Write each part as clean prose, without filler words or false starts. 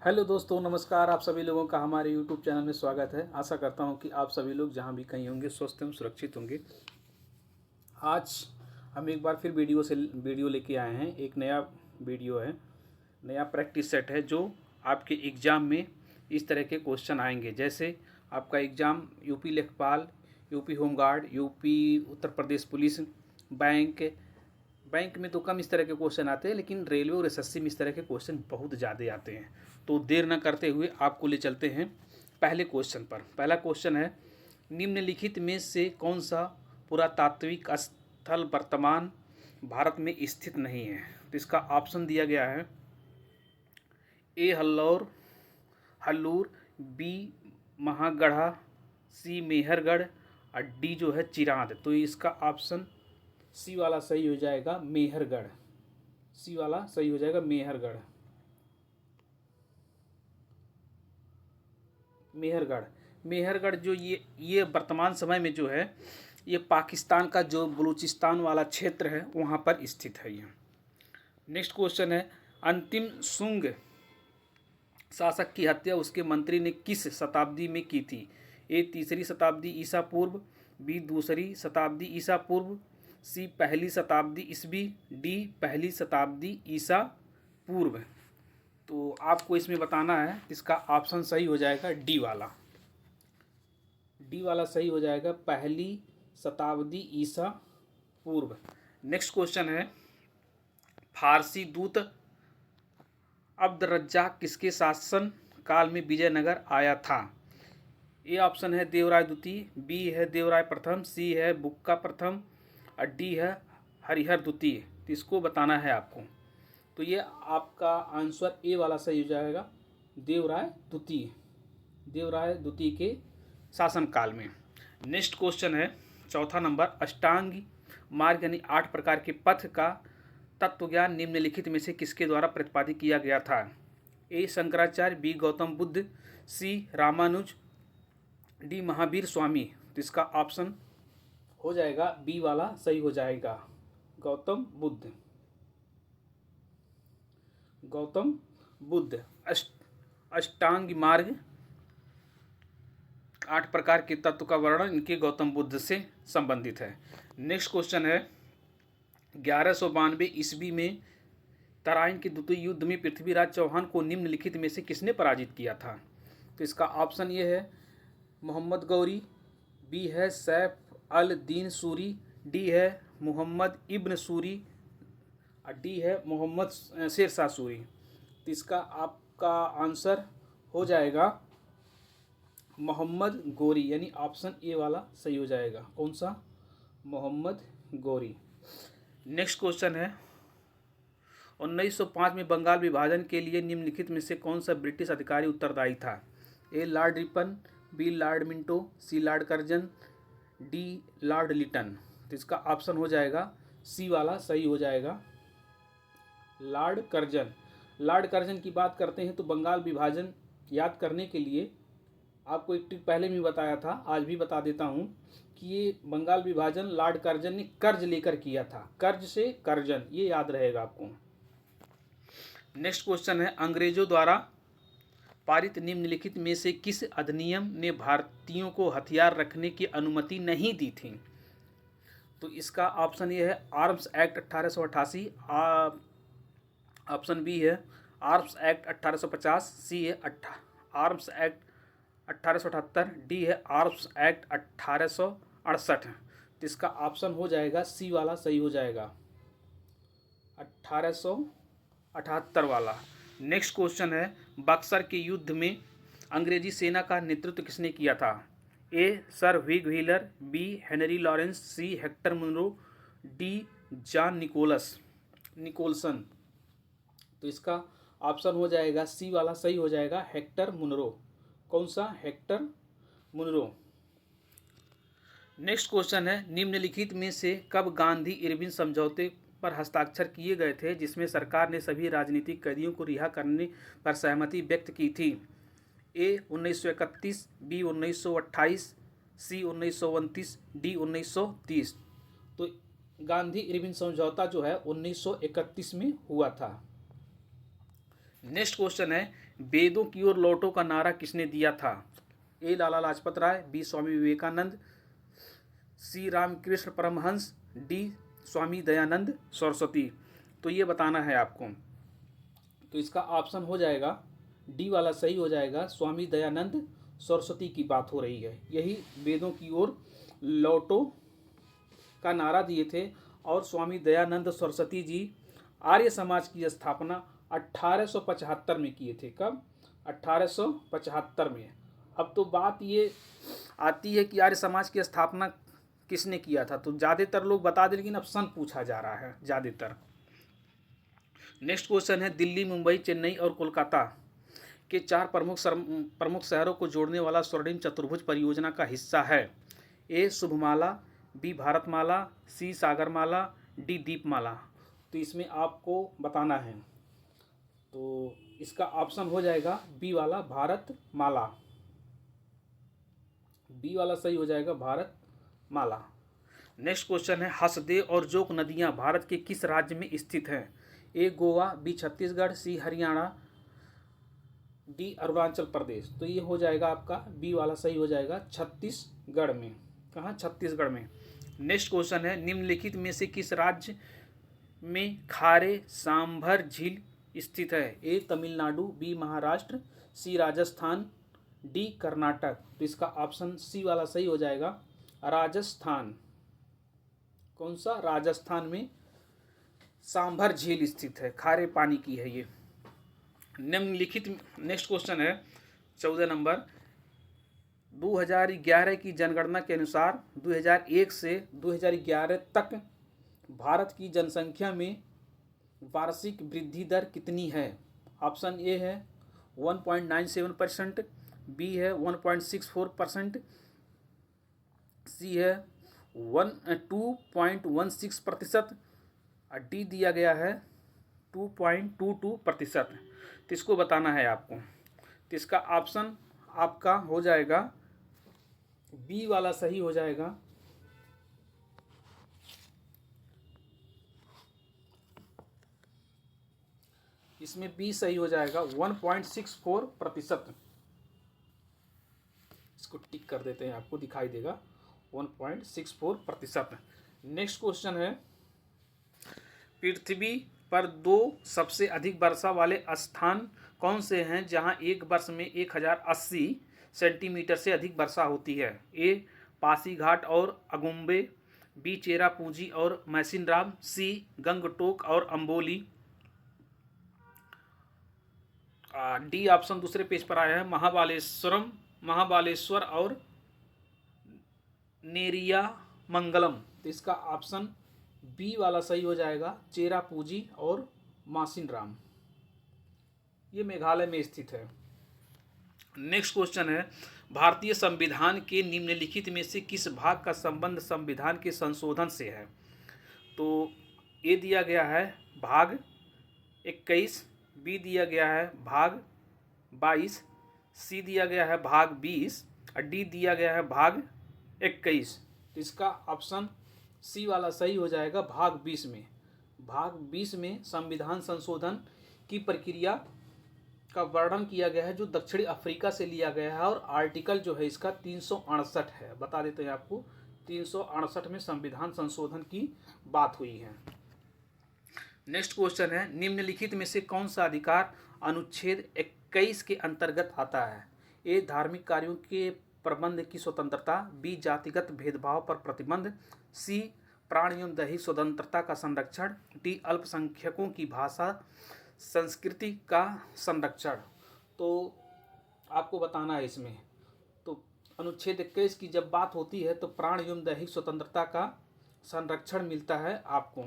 Hello दोस्तों, नमस्कार। आप सभी लोगों का हमारे यूट्यूब चैनल में स्वागत है। आशा करता हूं कि आप सभी लोग जहां भी कहीं होंगे स्वस्थ एवं सुरक्षित होंगे। आज हम एक बार फिर वीडियो लेके आए हैं। एक नया वीडियो है, नया प्रैक्टिस सेट है जो आपके एग्ज़ाम में इस तरह के क्वेश्चन आएंगे। जैसे आपका एग्ज़ाम यूपी लेखपाल, UP home guard, UP Uttar Pradesh police, bank में तो कम इस तरह के क्वेश्चन आते हैं, लेकिन रेलवे और एसएससी में इस तरह के क्वेश्चन बहुत ज़्यादा आते हैं। तो देर न करते हुए आपको ले चलते हैं पहले क्वेश्चन पर। पहला क्वेश्चन है, निम्नलिखित में से कौन सा पुरातात्विक स्थल वर्तमान भारत में स्थित नहीं है? तो इसका ऑप्शन दिया गया है, ए हल्लूर, बी महागढ़ा, सी मेहरगढ़ और डी जो है चिरांद। तो इसका ऑप्शन सी वाला सही हो जाएगा, मेहरगढ़। सी वाला सही हो जाएगा, मेहरगढ़। मेहरगढ़ जो ये वर्तमान समय में जो है ये पाकिस्तान का जो बलूचिस्तान वाला क्षेत्र है वहाँ पर स्थित है ये। नेक्स्ट क्वेश्चन है, अंतिम शुंग शासक की हत्या उसके मंत्री ने किस शताब्दी में की थी? ए तीसरी शताब्दी ईसा पूर्व, बी दूसरी शताब्दी ईसा पूर्व, सी पहली शताब्दी ईसवी, डी पहली शताब्दी ईसा पूर्व। तो आपको इसमें बताना है, इसका ऑप्शन सही हो जाएगा डी वाला। डी वाला सही हो जाएगा, पहली शताब्दी ईसा पूर्व। नेक्स्ट क्वेश्चन है, फारसी दूत अब्द रज्जाक किसके शासन काल में विजयनगर आया था? ए ऑप्शन है देवराय द्वितीय, बी है देवराय प्रथम, सी है बुक्का प्रथम और डी है हरिहर द्वितीय। तो इसको बताना है आपको। तो ये आपका आंसर ए वाला सही हो जाएगा, देवराय द्वितीय। देवराय द्वितीय के शासनकाल में। नेक्स्ट क्वेश्चन है, चौथा नंबर, अष्टांग मार्ग यानी 8 प्रकार के पथ का तत्वज्ञान निम्नलिखित में से किसके द्वारा प्रतिपादित किया गया था? ए शंकराचार्य, बी गौतम बुद्ध, सी रामानुज, डी महावीर स्वामी। तो इसका ऑप्शन हो जाएगा बी वाला सही हो जाएगा, गौतम बुद्ध। गौतम बुद्ध। अष्टांग मार्ग 8 प्रकार के तत्व का वर्णन इनके गौतम बुद्ध से संबंधित है। नेक्स्ट क्वेश्चन है, 1192 ईस्वी में तराइन के द्वितीय युद्ध में पृथ्वीराज चौहान को निम्नलिखित में से किसने पराजित किया था? तो इसका ऑप्शन ये है मोहम्मद गौरी, बी है सैफ अल दीन सूरी, डी है मोहम्मद इब्न सूरी और डी है मोहम्मद शेरशाह सूरी। तो इसका आपका आंसर हो जाएगा मोहम्मद गौरी, यानी ऑप्शन ए वाला सही हो जाएगा। कौन सा? मोहम्मद गौरी। नेक्स्ट क्वेश्चन है, 1905 में बंगाल विभाजन के लिए निम्नलिखित में से कौन सा ब्रिटिश अधिकारी उत्तरदायी था? A Lord Ripon, B Lord Minto, C Lord Curzon, D Lord Lytton. तो इसका ऑप्शन हो जाएगा सी वाला सही हो जाएगा, लॉर्ड कर्जन। लॉर्ड कर्जन की बात करते हैं तो बंगाल विभाजन याद करने के लिए आपको एक ट्रिक पहले भी बताया था, आज भी बता देता हूँ कि ये बंगाल विभाजन लॉर्ड कर्जन ने कर्ज लेकर किया था। कर्ज से कर्जन, ये याद रहेगा आपको। नेक्स्ट क्वेश्चन है, अंग्रेजों द्वारा पारित निम्नलिखित में से किस अधिनियम ने भारतीयों को हथियार रखने की अनुमति नहीं दी थी? तो इसका ऑप्शन ये है आर्म्स एक्ट 1888, ऑप्शन बी है आर्म्स एक्ट 1850, सी है आर्म्स एक्ट 1878, डी है आर्म्स एक्ट 1868। तो इसका ऑप्शन हो जाएगा सी वाला सही हो जाएगा, 1878 वाला। नेक्स्ट क्वेश्चन है, बक्सर के युद्ध में अंग्रेजी सेना का नेतृत्व किसने किया था? A sir Wig Wheeler, B Henry Lawrence, C Hector Munro, D John Nicholson. तो इसका ऑप्शन हो जाएगा सी वाला सही हो जाएगा, हेक्टर मुनरो। कौन सा? Hector Munro. नेक्स्ट क्वेश्चन है, निम्नलिखित में से कब गांधी इरविन समझौते पर हस्ताक्षर किए गए थे जिसमें सरकार ने सभी राजनीतिक कैदियों को रिहा करने पर सहमति व्यक्त की थी? ए 1931, बी 1928, सी 1929, डी 1930। तो गांधी इरविन समझौता जो है 1931 में हुआ था। नेक्स्ट क्वेश्चन है, वेदों की ओर लौटो का नारा किसने दिया था? ए लाला लाजपत राय, बी स्वामी विवेकानंद, सी रामकृष्ण परमहंस, डी स्वामी दयानंद सरस्वती। तो ये बताना है आपको। तो इसका ऑप्शन हो जाएगा डी वाला सही हो जाएगा, स्वामी दयानंद सरस्वती की बात हो रही है। यही वेदों की ओर लौटो का नारा दिए थे और स्वामी दयानंद सरस्वती जी आर्य समाज की स्थापना 1875 में किए थे। कब? 1875 में। अब तो बात ये आती है कि आर्य समाज की स्थापना किसने किया था, तो ज़्यादातर लोग बता दें, लेकिन अब सन पूछा जा रहा है ज़्यादातर। नेक्स्ट क्वेश्चन है, दिल्ली, मुंबई, चेन्नई और कोलकाता के 4 प्रमुख शहरों को जोड़ने वाला स्वर्णिम चतुर्भुज परियोजना का हिस्सा है? ए शुभमाला, बी भारतमाला, सी सागरमाला, डी दीपमाला। तो इसमें आपको बताना है। तो इसका ऑप्शन हो जाएगा बी वाला, भारतमाला। बी वाला सही हो जाएगा, भारतमाला। नेक्स्ट क्वेश्चन है, हसदेव और जोक नदियां भारत के किस राज्य में स्थित हैं? ए गोवा, बी छत्तीसगढ़, सी हरियाणा, डी अरुणाचल प्रदेश। तो ये हो जाएगा आपका बी वाला सही हो जाएगा, छत्तीसगढ़ में। कहाँ? छत्तीसगढ़ में। नेक्स्ट क्वेश्चन है, निम्नलिखित में से किस राज्य में खारे सांभर झील स्थित है? ए तमिलनाडु, बी महाराष्ट्र, सी राजस्थान, डी कर्नाटक। तो इसका ऑप्शन सी वाला सही हो जाएगा, राजस्थान। कौन सा? राजस्थान में सांभर झील स्थित है, खारे पानी की है ये। निम्नलिखित नेक्स्ट क्वेश्चन है 14 नंबर, 2011 की जनगणना के अनुसार 2001 से 2011 तक भारत की जनसंख्या में वार्षिक वृद्धि दर कितनी है? ऑप्शन ए है 1.97%, बी है 1.64%, सी है 2.16%, और डी दिया गया है 2.22%। तो इसको बताना है आपको। तो इसका ऑप्शन आपका हो जाएगा बी वाला सही हो जाएगा, इसमें बी सही हो जाएगा 1.64%। इसको टिक कर देते हैं, आपको दिखाई देगा 1.64%। नेक्स्ट क्वेश्चन है, पृथ्वी पर 2 सबसे अधिक वर्षा वाले स्थान कौन से हैं जहां एक वर्ष में 1080 सेंटीमीटर से अधिक वर्षा होती है? ए पासीघाट और अगुम्बे, बी चेरापूंजी और मैसिनराम, सी गंगटोक और अम्बोली, डी ऑप्शन दूसरे पेज पर आया है महाबालेश्वर और नेरिया मंगलम। तो इसका ऑप्शन बी वाला सही हो जाएगा, चेरापूंजी और मासिनराम। ये मेघालय में स्थित है। नेक्स्ट क्वेश्चन है, भारतीय संविधान के निम्नलिखित में से किस भाग का संबंध संविधान के संशोधन से है? तो ए दिया गया है भाग 21, बी दिया गया है भाग 22, सी दिया गया है भाग 20 और डी दिया गया है भाग 21। तो इसका ऑप्शन सी वाला सही हो जाएगा, भाग 20 में। भाग 20 में संविधान संशोधन की प्रक्रिया का वर्णन किया गया है, जो दक्षिणी अफ्रीका से लिया गया है, और आर्टिकल जो है इसका 368 है। बता देते हैं आपको, 368 में संविधान संशोधन की बात हुई है। नेक्स्ट क्वेश्चन है, निम्नलिखित में से कौन सा अधिकार अनुच्छेद 21 के अंतर्गत आता है? ए धार्मिक कार्यों के प्रबंध की स्वतंत्रता, बी जातिगत भेदभाव पर प्रतिबंध, सी प्राण एवं दैहिक स्वतंत्रता का संरक्षण, डी अल्पसंख्यकों की भाषा संस्कृति का संरक्षण। तो आपको बताना है इसमें। तो अनुच्छेद 21 की जब बात होती है तो प्राण एवं दैहिक स्वतंत्रता का संरक्षण मिलता है आपको।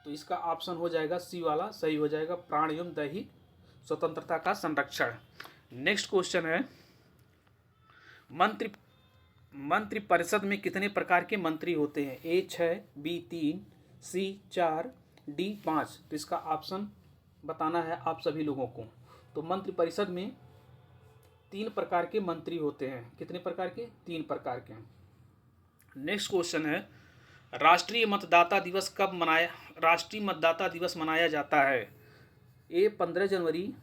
तो इसका ऑप्शन हो जाएगा सी वाला सही हो जाएगा, प्राण एवं दैहिक स्वतंत्रता का संरक्षण। नेक्स्ट क्वेश्चन है, मंत्रिपरिषद में कितने प्रकार के मंत्री होते हैं? ए 6, बी 3, सी 4, डी 5। तो इसका ऑप्शन बताना है आप सभी लोगों को। तो मंत्रिपरिषद में 3 प्रकार के मंत्री होते हैं। कितने प्रकार के? 3 प्रकार के। नेक्स्ट क्वेश्चन है, राष्ट्रीय मतदाता दिवस मनाया जाता है? ए 15 जनवरी,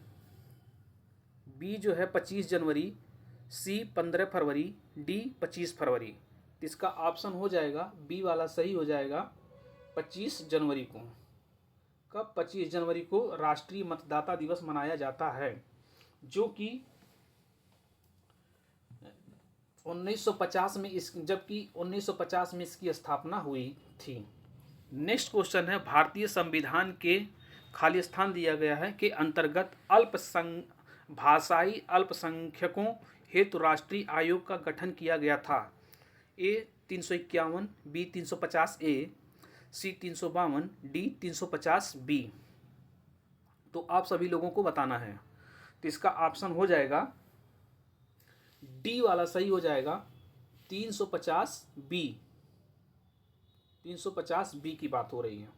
बी जो है 25 जनवरी, सी 15 फरवरी, डी 25 फरवरी। तो इसका ऑप्शन हो जाएगा बी वाला सही हो जाएगा 25 जनवरी को। कब? 25 जनवरी को राष्ट्रीय मतदाता दिवस मनाया जाता है, जो कि 1950 में जबकि 1950 में इसकी स्थापना हुई थी। नेक्स्ट क्वेश्चन है, भारतीय संविधान के खाली स्थान दिया गया है के अंतर्गत भाषाई अल्पसंख्यकों हेतु राष्ट्रीय आयोग का गठन किया गया था। ए 351, बी 350 ए, सी 352, डी 350 बी। तो आप सभी लोगों को बताना है। तो इसका ऑप्शन हो जाएगा डी वाला सही हो जाएगा 350 बी। 350 बी की बात हो रही है।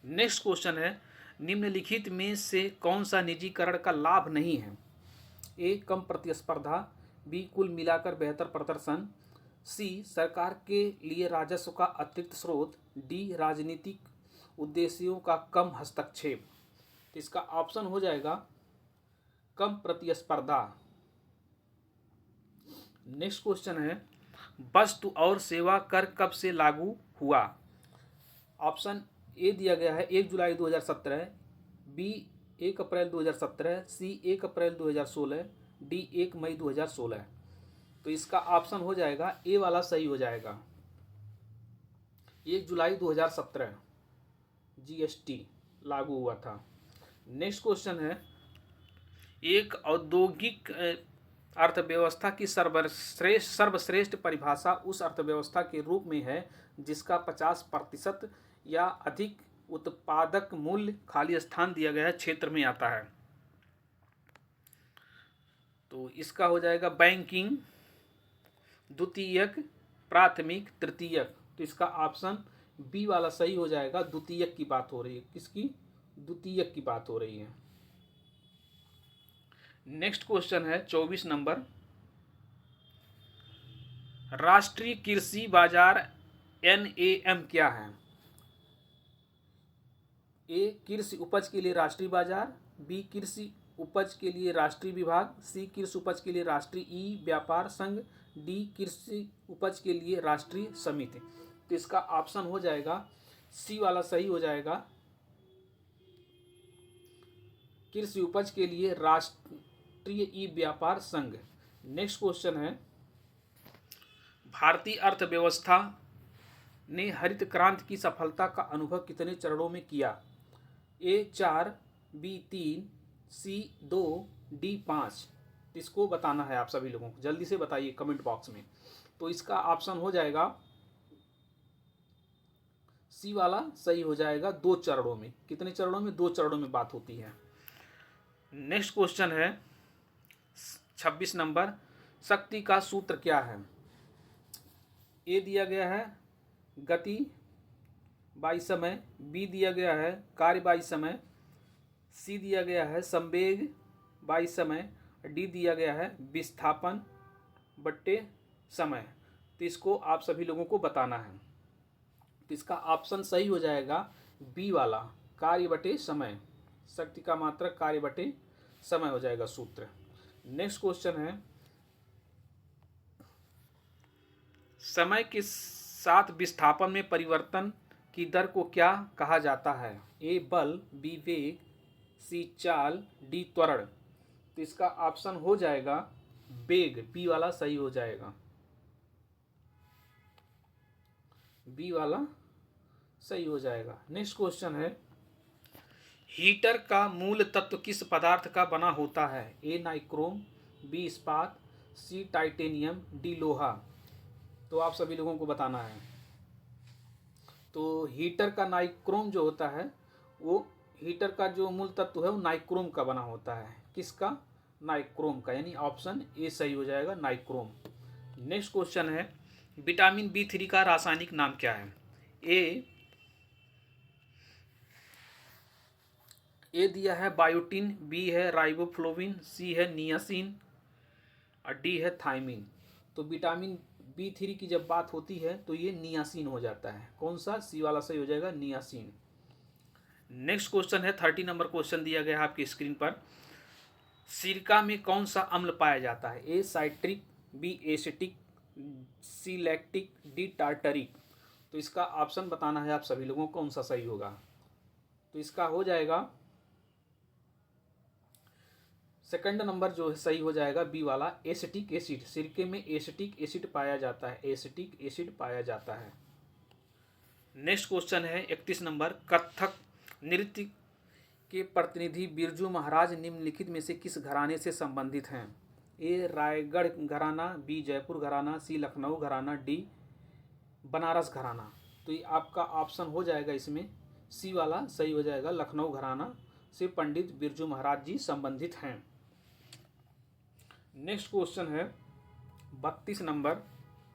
नेक्स्ट क्वेश्चन है, निम्नलिखित में से कौन सा निजीकरण का लाभ नहीं है? ए कम प्रतिस्पर्धा, बी कुल मिलाकर बेहतर प्रदर्शन, सी सरकार के लिए राजस्व का अतिरिक्त स्रोत, डी राजनीतिक उद्देश्यों का कम हस्तक्षेप। तो इसका ऑप्शन हो जाएगा कम प्रतिस्पर्धा। नेक्स्ट क्वेश्चन है, वस्तु और सेवा कर कब से लागू हुआ? ऑप्शन ए दिया गया है 1 जुलाई 2017, बी 1 अप्रैल 2017, सी 1 अप्रैल 2016, डी 1 मई 2016। तो इसका ऑप्शन हो जाएगा ए वाला सही हो जाएगा 1 जुलाई 2017 जीएसटी लागू हुआ था। नेक्स्ट क्वेश्चन है, एक औद्योगिक अर्थव्यवस्था की सर्वश्रेष्ठ परिभाषा उस अर्थव्यवस्था के रूप में है जिसका 50% या अधिक उत्पादक मूल्य खाली स्थान दिया गया है क्षेत्र में आता है। तो इसका हो जाएगा बैंकिंग, द्वितीयक, प्राथमिक, तृतीयक। तो इसका ऑप्शन बी वाला सही हो जाएगा, द्वितीयक की बात हो रही है। किसकी? द्वितीयक की बात हो रही है। नेक्स्ट क्वेश्चन है 24 नंबर, राष्ट्रीय कृषि बाजार NAM क्या है? ए कृषि उपज के लिए राष्ट्रीय बाजार, बी कृषि उपज के लिए राष्ट्रीय विभाग, सी कृषि उपज के लिए राष्ट्रीय ई व्यापार संघ, डी कृषि उपज के लिए राष्ट्रीय समिति। तो इसका ऑप्शन हो जाएगा सी वाला सही हो जाएगा, कृषि उपज के लिए राष्ट्रीय ई व्यापार संघ। नेक्स्ट क्वेश्चन है, भारतीय अर्थव्यवस्था ने हरित क्रांति की सफलता का अनुभव कितने चरणों में किया? ए 4, बी 3, सी 2, डी 5। इसको बताना है आप सभी लोगों को, जल्दी से बताइए कमेंट बॉक्स में। तो इसका ऑप्शन हो जाएगा सी वाला सही हो जाएगा 2 चरणों में। कितने चरणों में? 2 चरणों में बात होती है। नेक्स्ट क्वेश्चन है 26 नंबर, शक्ति का सूत्र क्या है? ए दिया गया है गति बाई समय, बी दिया गया है कार्य बाई समय, सी दिया गया है संवेग बाई समय, डी दिया गया है विस्थापन बट्टे समय। तो इसको आप सभी लोगों को बताना है। तो इसका ऑप्शन सही हो जाएगा बी वाला, कार्य बटे समय। शक्ति का मात्रक कार्य बटे समय हो जाएगा सूत्र। नेक्स्ट क्वेश्चन है, समय के साथ विस्थापन में परिवर्तन की दर को क्या कहा जाता है? ए बल, बी वेग, सी चाल, डी त्वरण। तो इसका ऑप्शन हो जाएगा वेग, बी वाला सही हो जाएगा, बी वाला सही हो जाएगा। नेक्स्ट क्वेश्चन है, हीटर का मूल तत्व किस पदार्थ का बना होता है? ए नाइक्रोम, बी इस्पात, सी टाइटेनियम, डी लोहा। तो आप सभी लोगों को बताना है। तो हीटर का नाइक्रोम जो होता है, वो हीटर का जो मूल तत्व है वो नाइक्रोम का बना होता है। किसका? नाइक्रोम का, यानी ऑप्शन ए सही हो जाएगा, नाइक्रोम। नेक्स्ट क्वेश्चन है, विटामिन B3 का रासायनिक नाम क्या है? ए दिया है बायोटिन, बी है राइबोफ्लोविन, सी है नियासिन और डी है थायमिन। तो विटामिन B3 की जब बात होती है तो ये नियासिन हो जाता है। कौन सा? सी वाला सही हो जाएगा, नियासिन। नेक्स्ट क्वेश्चन है 30 नंबर क्वेश्चन दिया गया है आपकी स्क्रीन पर। सिरका में कौन सा अम्ल पाया जाता है? ए साइट्रिक, बी एसिटिक, सी लैक्टिक, डी टार्टरिक। तो इसका ऑप्शन बताना है आप सभी लोगों को कौन सा सही होगा। तो इसका हो जाएगा सेकंड नंबर जो है सही हो जाएगा बी वाला एसिटिक एसिड। सिरके में एसिटिक एसिड पाया जाता है, एसिटिक एसिड पाया जाता है। नेक्स्ट क्वेश्चन है 31 नंबर। कथक नृत्य के प्रतिनिधि बिरजू महाराज निम्नलिखित में से किस घराने से संबंधित हैं? ए रायगढ़ घराना, बी जयपुर घराना, सी लखनऊ घराना, डी बनारस घराना। तो ये आपका ऑप्शन हो जाएगा इसमें सी वाला सही हो जाएगा, लखनऊ घराना से पंडित बिरजू महाराज जी संबंधित हैं। नेक्स्ट क्वेश्चन है 32 नंबर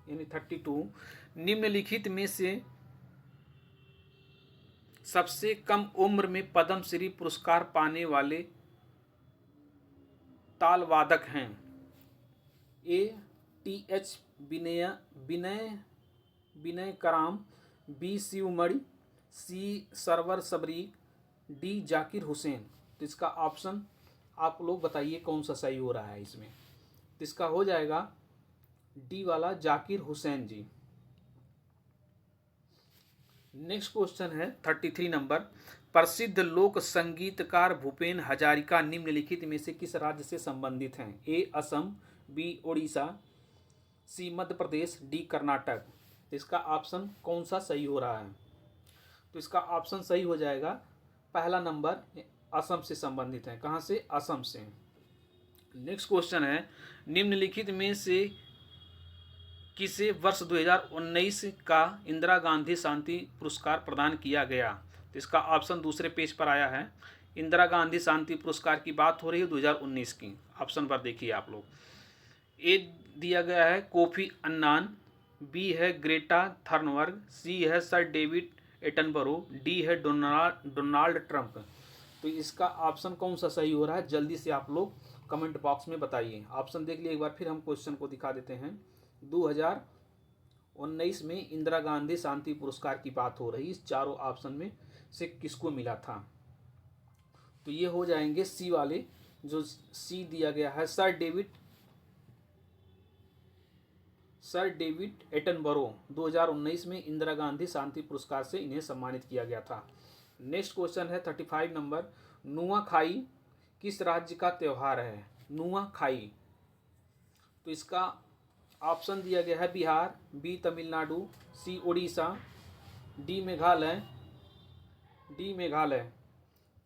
यानी 32। निम्नलिखित में से सबसे कम उम्र में पद्मश्री पुरस्कार पाने वाले ताल वादक हैं? ए टी एच विनय कराम, बी शिवमणि, सी सरवर सबरीक, डी जाकिर हुसैन। तो इसका ऑप्शन आप लोग बताइए कौन सा सही हो रहा है इसमें। तो इसका हो जाएगा डी वाला जाकिर हुसैन जी। नेक्स्ट क्वेश्चन है 33 नंबर। प्रसिद्ध लोक संगीतकार भूपेन हजारिका निम्नलिखित में से किस राज्य से संबंधित हैं? ए असम, बी उड़ीसा, सी मध्य प्रदेश, डी कर्नाटक। इसका ऑप्शन कौन सा सही हो रहा है? तो इसका ऑप्शन सही हो जाएगा पहला नंबर, असम से संबंधित है। कहाँ से? असम से। नेक्स्ट क्वेश्चन है निम्नलिखित में से किसे वर्ष 2019 का इंदिरा गांधी शांति पुरस्कार प्रदान किया गया? तो इसका ऑप्शन दूसरे पेज पर आया है। इंदिरा गांधी शांति पुरस्कार की बात हो रही है 2019 की। ऑप्शन पर देखिए आप लोग। ए दिया गया है कोफी अन्नान, बी है ग्रेटा थर्नबर्ग, सी है सर डेविड एटनबरो, डी है डोनाल्ड ट्रंप। तो इसका ऑप्शन कौन सा सही हो रहा है जल्दी से आप लोग कमेंट बॉक्स में बताइए। ऑप्शन देख लिए एक बार फिर हम क्वेश्चन को दिखा देते हैं। 2019 में इंदिरा गांधी शांति पुरस्कार की बात हो रही, इस चारों ऑप्शन में से किसको मिला था? तो ये हो जाएंगे सी वाले, जो सी दिया गया है सर डेविड एटनबरो। 2019 में इंदिरा गांधी शांति पुरस्कार से इन्हें सम्मानित किया गया था। नेक्स्ट क्वेश्चन है 35 नंबर। नुआखाई किस राज्य का त्यौहार है? नुआखाई। तो इसका ऑप्शन दिया गया है बिहार, बी तमिलनाडु, सी उड़ीसा, डी मेघालय।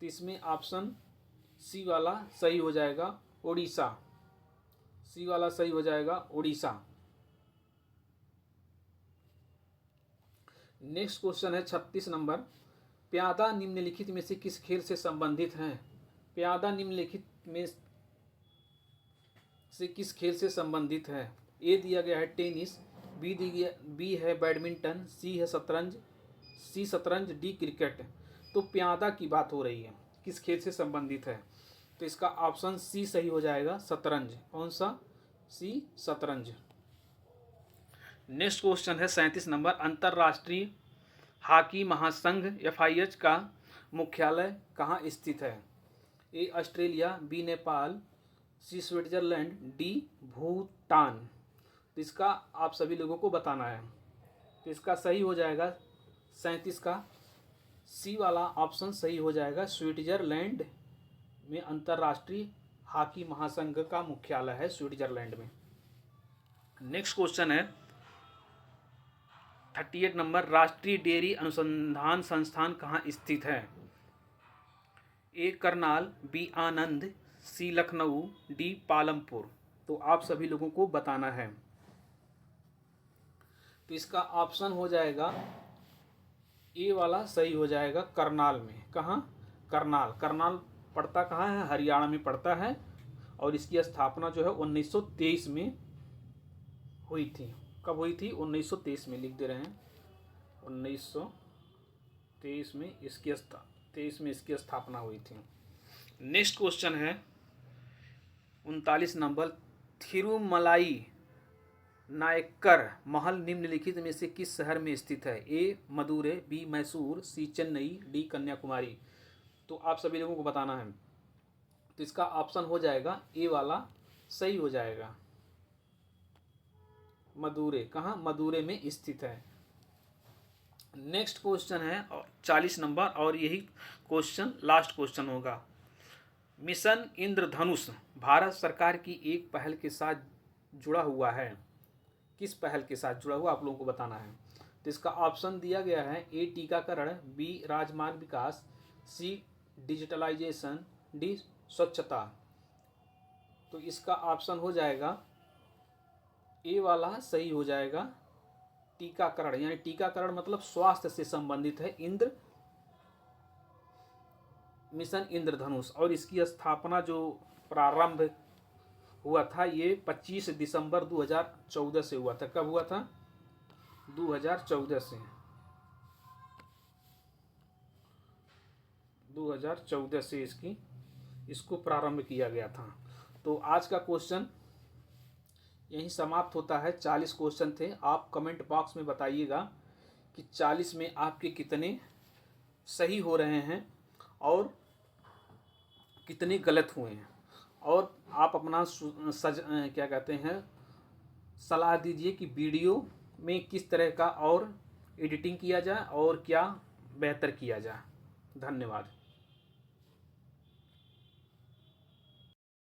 तो इसमें ऑप्शन सी वाला सही हो जाएगा, उड़ीसा। सी वाला सही हो जाएगा, उड़ीसा। नेक्स्ट क्वेश्चन है 36 नंबर। प्यादा निम्नलिखित में से किस खेल से संबंधित हैं? प्यादा निम्नलिखित में से किस खेल से संबंधित है? ए दिया गया है टेनिस, बी है बैडमिंटन, सी शतरंज, डी क्रिकेट। तो प्यादा की बात हो रही है, किस खेल से संबंधित है? तो इसका ऑप्शन सी सही हो जाएगा, शतरंज। कौन सा? सी शतरंज। नेक्स्ट क्वेश्चन है 37 नंबर। अंतर्राष्ट्रीय हॉकी महासंघ FIH का मुख्यालय कहाँ स्थित है? A Australia, B Nepal, C Switzerland, D Bhutan. तो इसका आप सभी लोगों को बताना है। तो इसका सही हो जाएगा 37 का सी वाला ऑप्शन सही हो जाएगा। स्विट्जरलैंड में अंतर्राष्ट्रीय हॉकी महासंघ का मुख्यालय है, स्विट्जरलैंड में। नेक्स्ट क्वेश्चन है 38 नंबर। राष्ट्रीय डेयरी अनुसंधान संस्थान कहाँ स्थित है? ए करनाल, बी आनंद, सी लखनऊ, डी पालमपुर। तो आप सभी लोगों को बताना है। तो इसका ऑप्शन हो जाएगा ए वाला सही हो जाएगा, करनाल में। कहाँ? करनाल पड़ता कहाँ है? हरियाणा में पड़ता है। और इसकी स्थापना जो है 1923 में हुई थी। कब हुई थी? 1923 में। लिख दे रहे हैं 1923 में इसकी स्थापना हुई थी। नेक्स्ट क्वेश्चन है 39 नंबर। थिरुमलाई नायक्कर महल निम्नलिखित में से किस शहर में स्थित है? ए मदुरै, बी मैसूर, सी चेन्नई, डी कन्याकुमारी। तो आप सभी लोगों को बताना है। तो इसका ऑप्शन हो जाएगा ए वाला सही हो जाएगा। मदुरै, कहाँ? मदुरै में स्थित है। नेक्स्ट क्वेश्चन है 40 नंबर, और यही क्वेश्चन लास्ट क्वेश्चन होगा। मिशन इंद्रधनुष भारत सरकार की एक पहल के साथ जुड़ा हुआ है। किस पहल के साथ जुड़ा हुआ आप लोगों को बताना है। तो इसका ऑप्शन दिया गया है ए टीकाकरण, बी राजमार्ग विकास, सी डिजिटलाइजेशन, डी स्वच्छता। तो इसका ऑप्शन हो जाएगा ए वाला सही हो जाएगा, टीकाकरण। यानी टीकाकरण मतलब स्वास्थ्य से संबंधित है मिशन इंद्रधनुष। और इसकी स्थापना जो प्रारंभ हुआ था ये 25 दिसंबर 2014 से हुआ था। कब हुआ था? 2014 से। 2014 से इसको प्रारंभ किया गया था। तो आज का क्वेश्चन यहीं समाप्त होता है। 40 क्वेश्चन थे। आप कमेंट बॉक्स में बताइएगा कि 40 में आपके कितने सही हो रहे हैं और कितने गलत हुए हैं। और आप अपना क्या कहते हैं सलाह दीजिए कि वीडियो में किस तरह का और एडिटिंग किया जाए और क्या बेहतर किया जाए। धन्यवाद।